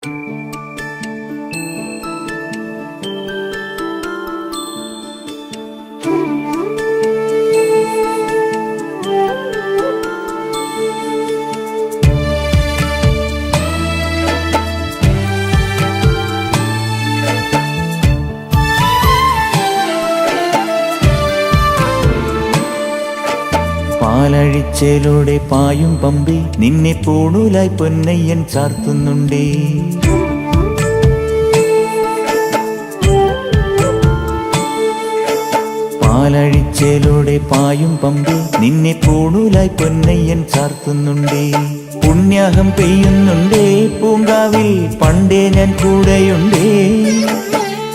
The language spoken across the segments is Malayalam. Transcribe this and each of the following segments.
പാലഴിച്ചേലോടെ പായും പമ്പി നിന്നെ പൂണൂലായി പൊന്നയ്യൻ ചാർത്തുന്നുണ്ടേ. പാലഴിച്ചേലോടെ പായും പമ്പി നിന്നെ പൂണൂലായി പൊന്നയ്യൻ ചാർത്തുന്നുണ്ടേ. പുണ്യാഹം പെയ്യുന്നുണ്ടേ പൂങ്കാവിൽ പണ്ടേ ഞാൻ കൂടെയുണ്ടേ.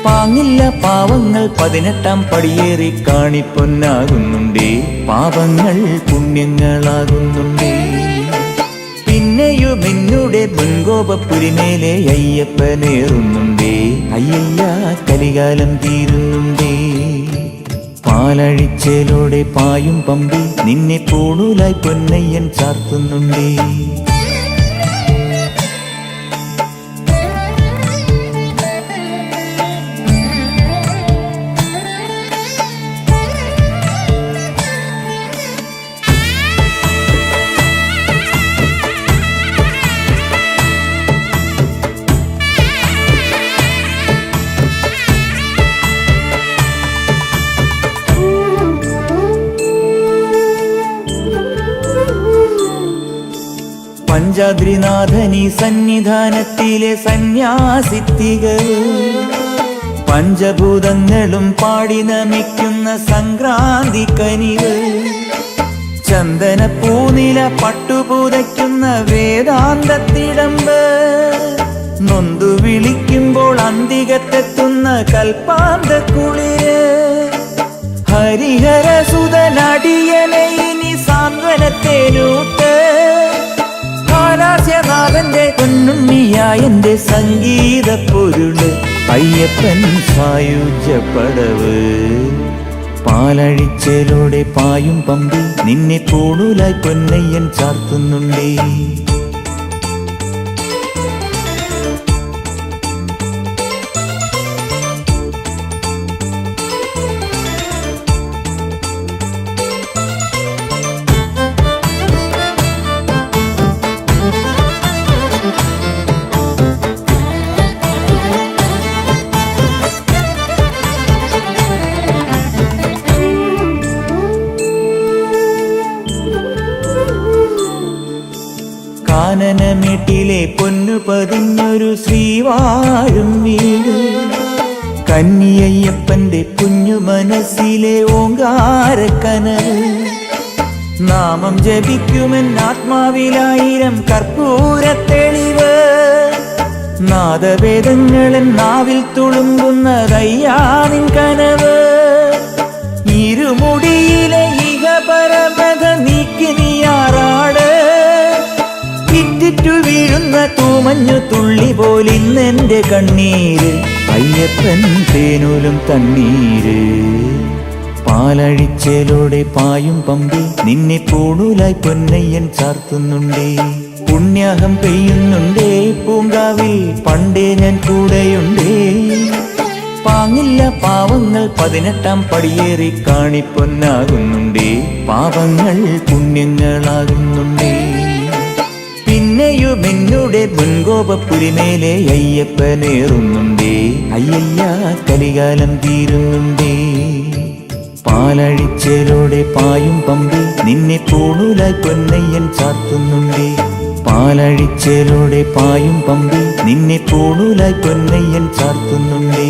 പാങ്ങില്ല പാവങ്ങൾ 18-ാം പടിയേറി കാണിപ്പൊന്നാകുന്നുണ്ടേ. പാപങ്ങൾ പുണ്യങ്ങളാകുന്നുണ്ടേ. പിന്നെയും എന്നുടെ മുൻകോപപ്പുരിമേലെ അയ്യപ്പനേറുന്നുണ്ടേ. അയ്യയ്യ കലികാലം തീരുന്നുണ്ടേ. പാലഴിച്ചേലോടെ പായും പമ്പി നിന്നെ പൂണൂലായി പൊന്നയ്യൻ ചാർത്തുന്നുണ്ടേ. പഞ്ചാദ്രിനാഥനീ സന്നിധാനത്തിലെ സന്യാസിത്തികൾ പഞ്ചഭൂതങ്ങളും പാടി നമിക്കുന്ന സംക്രാന്തി കനിവ്. ചന്ദനപ്പൂനില പട്ടുപൂതയ്ക്കുന്ന വേദാന്തത്തിടമ്പ്. നൊന്തു വിളിക്കുമ്പോൾ അന്തികത്തെത്തുന്ന കൽപ്പാന്തക്കുളിര്. ഹരിഹരസുതനടിയനെ ഇനി സാന്ത്വനത്തേനൂട്ട്. ാഥന്റെ പൊന്നുണ്ണിയായന്റെ സംഗീത പൊരുള് അയ്യപ്പൻ സായുജ്യപ്പടവ്. പാലഴിച്ചേലോടെ പായും പമ്പി നിന്നെ പൂണൂലായി പൊന്നയ്യൻ ചാർത്തുന്നുണ്ടേ. കാനനമേട്ടിലെ പൊന്നു പതിഞ്ഞൊരു ശ്രീവാഴും വീട്. കന്നിയയ്യപ്പന്റെ കുഞ്ഞു മനസ്സിലെ ഓങ്കാരക്കനവ്. നാമം ജപിക്കുമെൻ ആത്മാവിലായിരം കർപ്പൂരത്തെളിവ്. നാദവേദങ്ങളൻ നാവിൽ തുളുമ്പുന്നതയ്യാ നിൻ കനവ്. ഇരുമുടിയിലെ ഇഹപരമത നീക്കി നീയാറാട്. ഇറ്റിറ്റു വീഴുന്ന തൂമഞ്ഞു തുള്ളി പോലിന്നെന്റെ കണ്ണീര്. അയ്യപ്പൻ തേനൂലും തണ്ണീര്. പാലഴിച്ചേലോടെ പായും പമ്പി നിന്നെ പൂണൂലായി പൊന്നയ്യൻ ചാർത്തുന്നുണ്ടേ. പുണ്യാഹം പെയ്യുന്നുണ്ടേ പൂങ്കാവിൽ പണ്ടേ ഞാൻ കൂടെയുണ്ടേ. പാങ്ങില്ല പാവങ്ങൾ 18-ാം പടിയേറി കാണിപ്പൊന്നാകുന്നുണ്ടേ. പാപങ്ങൾ പുണ്യങ്ങളാകുന്നുണ്ടേ. പിന്നെയും എന്നുടെ മുൻകോപപ്പുരിമേലെ അയ്യപ്പനേറുന്നുണ്ടേ. അയ്യയ്യ കലികാലം തീരുന്നുണ്ടേ. പാലഴിച്ചേലോടെ പായും പമ്പി നിന്നെ പൂണൂലായി പൊന്നയ്യൻ ചാർത്തുന്നുണ്ടേ. പാലഴിച്ചേലോടെ പായും പമ്പി നിന്നെ പൂണൂലായി പൊന്നയ്യൻ ചാർത്തുന്നുണ്ടേ.